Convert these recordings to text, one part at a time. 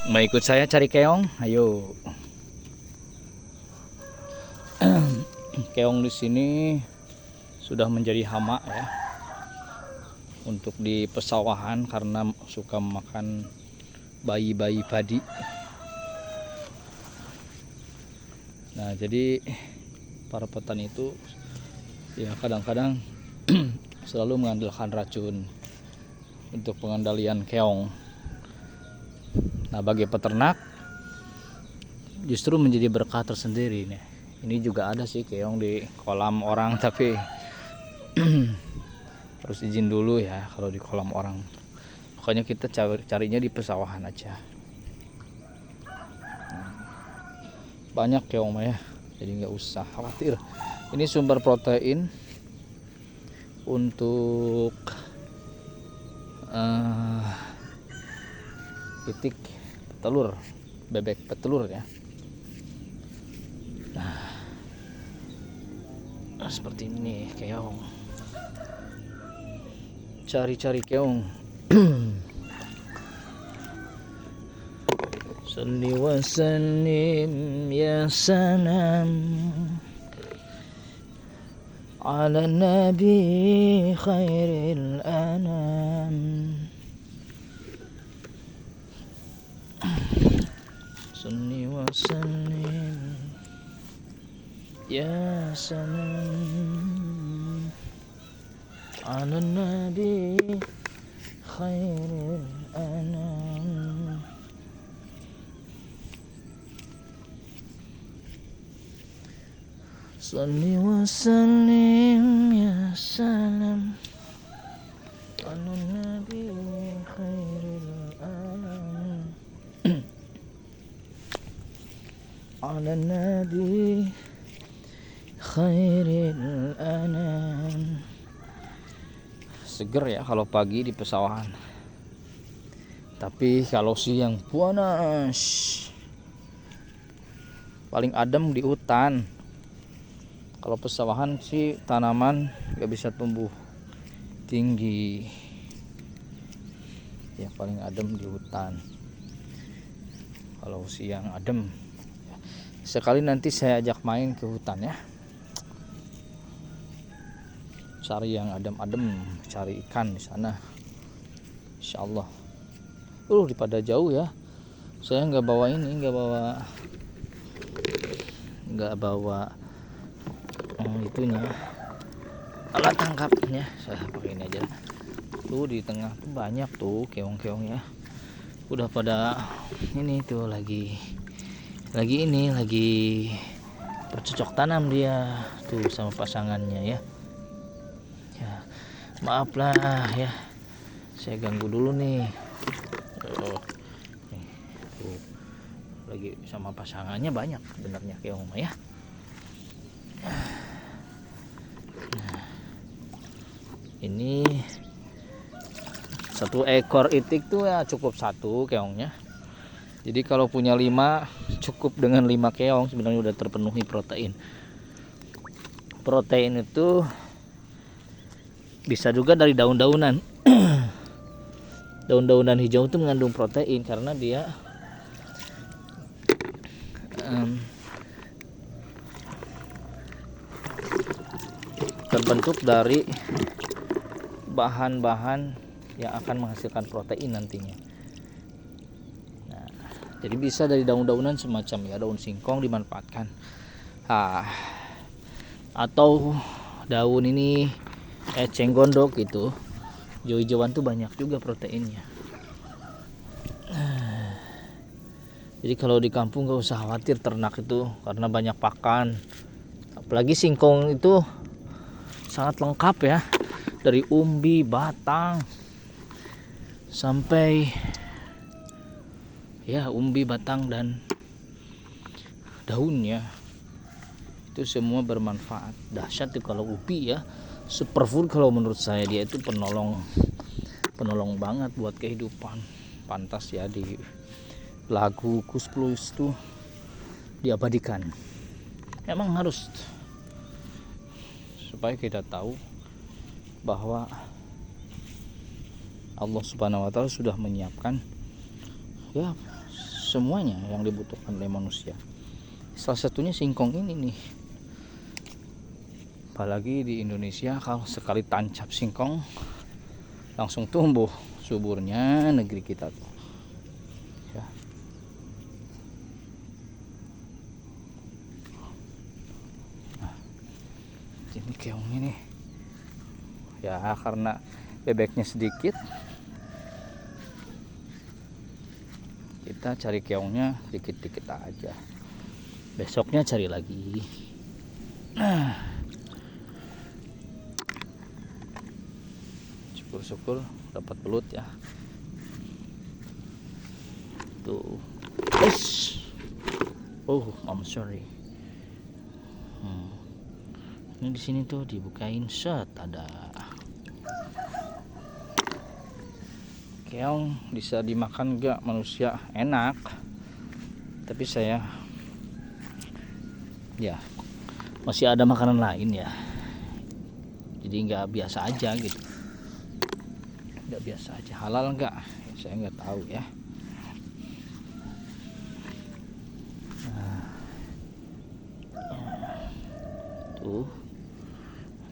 Mau ikut saya cari keong? Ayo. Keong di sini sudah menjadi hama ya untuk di pesawahan karena suka makan bayi-bayi padi. Nah, jadi para petani itu ya kadang-kadang selalu mengandalkan racun untuk pengendalian keong. Nah, bagi peternak justru menjadi berkah tersendiri nih. Ini juga ada sih keong di kolam orang, tapi harus izin dulu ya kalau di kolam orang. Pokoknya kita carinya di pesawahan aja. Banyak keong ya, jadi nggak usah khawatir. Ini sumber protein untuk titik petelur, bebek petelur ya. Nah, seperti ini keong. Cari-cari keong. Salli wa sallim ya salam ala nabi khairil anam. Salli wa sallim ya salam ala nabi khairil anam. Salli wa sallim ya salam ala nabi khairil anam. Ala nabi khairil anam. Seger ya kalau pagi di pesawahan. Tapi kalau siang panas. Paling adem di hutan. Kalau pesawahan sih tanaman gak bisa tumbuh tinggi. Ya paling adem di hutan. Kalau siang adem. Sekali nanti saya ajak main ke hutan ya. Cari yang adem-adem, cari ikan di sana. Insyaallah. Daripada jauh ya. Saya nggak bawa ini, nggak bawa itunya, alat tangkapnya. Saya pakai ini aja. Tuh di tengah tuh banyak tuh keong-keong ya. Udah pada ini tuh lagi bercocok tanam dia tuh sama pasangannya ya. Ya, maaf lah ya. Saya ganggu dulu nih. Tuh, lagi sama pasangannya banyak sebenarnya keong ya. Ini satu ekor itik tuh ya cukup satu keongnya. Jadi kalau punya 5 cukup dengan 5 keong sebenarnya udah terpenuhi protein. Protein itu bisa juga dari daun-daunan. Daun-daunan hijau itu mengandung protein karena dia terbentuk dari bahan-bahan yang akan menghasilkan protein nantinya. Nah, jadi bisa dari daun-daunan semacam ya daun singkong dimanfaatkan. Atau daun ini eceng gondok gitu. Hijau-hijauan tuh banyak juga proteinnya. Jadi kalau di kampung gak usah khawatir ternak itu karena banyak pakan. Apalagi singkong itu sangat lengkap ya. Dari umbi, batang sampai ya umbi, batang dan daunnya itu semua bermanfaat. Dahsyat tuh kalau ubi ya, superfood kalau menurut saya. Dia itu penolong banget buat kehidupan. Pantas ya di lagu Kus Plus tuh diabadikan. Emang harus supaya kita tahu bahwa Allah Subhanahu wa taala sudah menyiapkan ya semuanya yang dibutuhkan oleh manusia. Salah satunya singkong ini nih. Apalagi di Indonesia kalau sekali tancap singkong langsung tumbuh suburnya negeri kita tuh. Ya. Nah, ini keong ini. Ya karena bebeknya sedikit, kita cari keongnya dikit-dikit aja. Besoknya cari lagi. Nah, syukur-syukur dapat belut ya. Tuh. Oh, I'm sorry. Ini di sini tuh dibukain, set ada. Keong bisa dimakan gak manusia? Enak. Tapi saya ya masih ada makanan lain ya. Jadi nggak biasa aja gitu. Nggak biasa aja. Halal nggak? Saya nggak tahu ya. Tuh.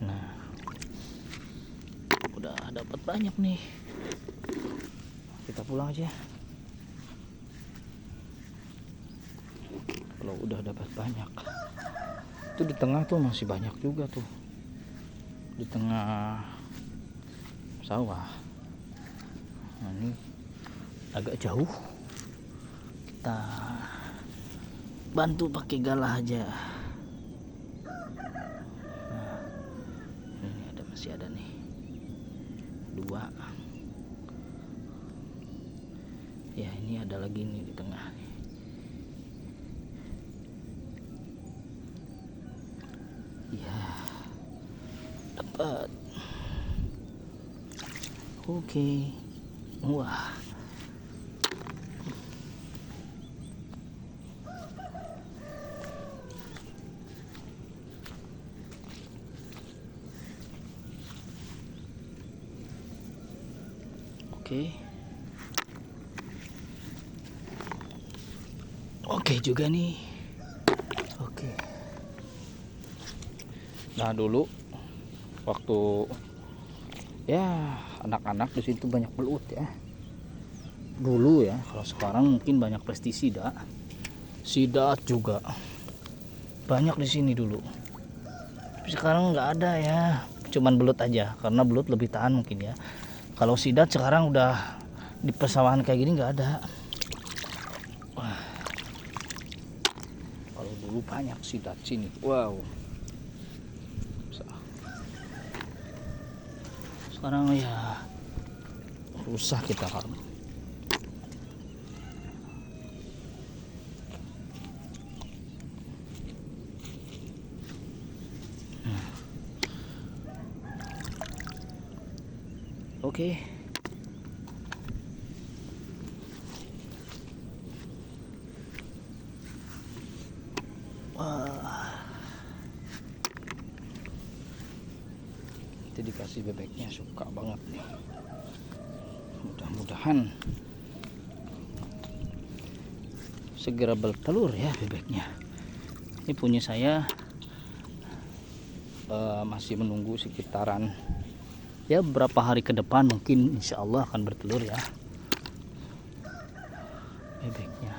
Nah. Udah dapat banyak nih. Kita pulang aja. Kalau udah dapat banyak. Itu di tengah tuh masih banyak juga tuh. Di tengah sawah. Nah, ini agak jauh. Kita bantu pakai galah aja. Nah, ini masih ada nih. 2. Ya, ini ada lagi nih di tengah. Ya, dapat. Oke. Wah. Oke. Oke juga nih. Oke. Nah, dulu waktu ya anak-anak di situ banyak belut ya. Dulu ya, kalau sekarang mungkin banyak pestisida. Sidat juga banyak di sini dulu. Tapi sekarang nggak ada ya. Cuman belut aja, karena belut lebih tahan mungkin ya. Kalau sidat sekarang udah di pesawahan kayak gini nggak ada. Wah. Kalau dulu banyak sidat sini. Wow. Sekarang ya susah kita kan. Oke. Wah. Itu dikasih bebeknya, suka banget nih. Mudah-mudahan segera bertelur ya bebeknya. Ini punya saya masih menunggu sekitaran ya beberapa hari ke depan, mungkin insya Allah akan bertelur ya bebeknya.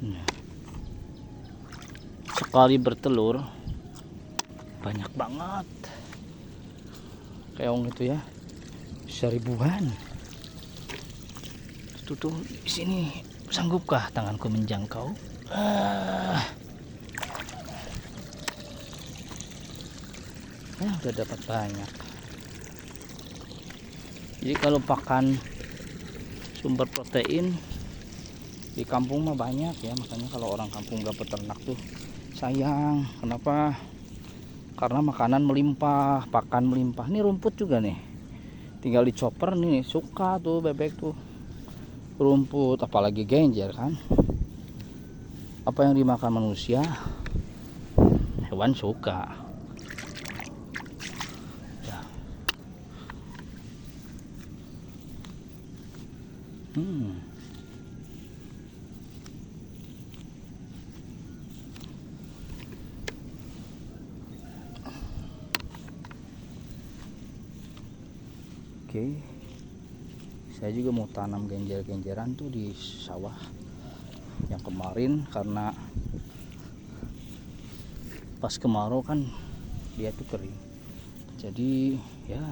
Nah, sekali bertelur banyak banget keong itu ya, bisa ribuan. Tuh di sini sanggupkah tanganku menjangkau? Ya udah dapat banyak. Jadi kalau pakan sumber protein di kampung mah banyak ya, makanya kalau orang kampung gak peternak tuh sayang. Kenapa? Karena makanan melimpah, pakan melimpah. Ini rumput juga nih, tinggal dicoper nih, suka tuh bebek tuh rumput, apalagi genjer kan. Apa yang dimakan manusia hewan suka ya. Oke, saya juga mau tanam genjer-genjeran tuh di sawah yang kemarin, karena pas kemarau kan dia tuh kering, jadi ya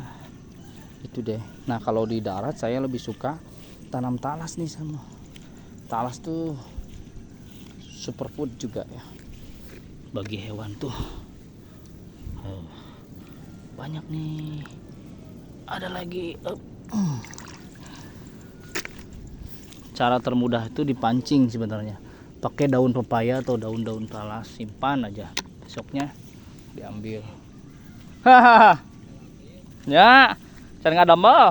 itu deh. Nah kalau di darat saya lebih suka tanam talas nih, sama talas tuh superfood juga ya bagi hewan tuh. Banyak nih, ada lagi. Cara termudah itu dipancing sebenarnya, pakai daun pepaya atau daun-daun talas, simpan aja, besoknya diambil. Hahaha, ya cara nggak dambal.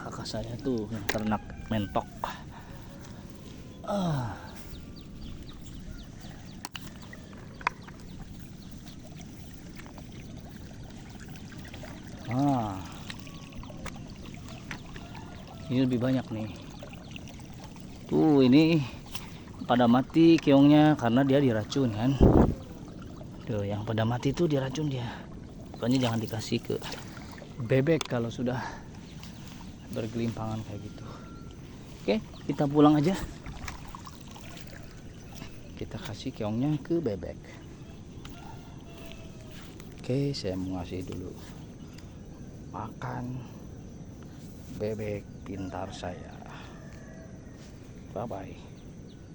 Kakak saya tuh yang ternak mentok. Ini lebih banyak nih. Tuh ini pada mati keongnya karena dia diracun kan. Tuh yang pada mati tuh diracun dia. Pokoknya jangan dikasih ke bebek kalau sudah bergelimpangan kayak gitu. Oke, kita pulang aja. Kita kasih keongnya ke bebek. Oke, saya mau ngasih dulu makan bebek pintar saya. Bye bye.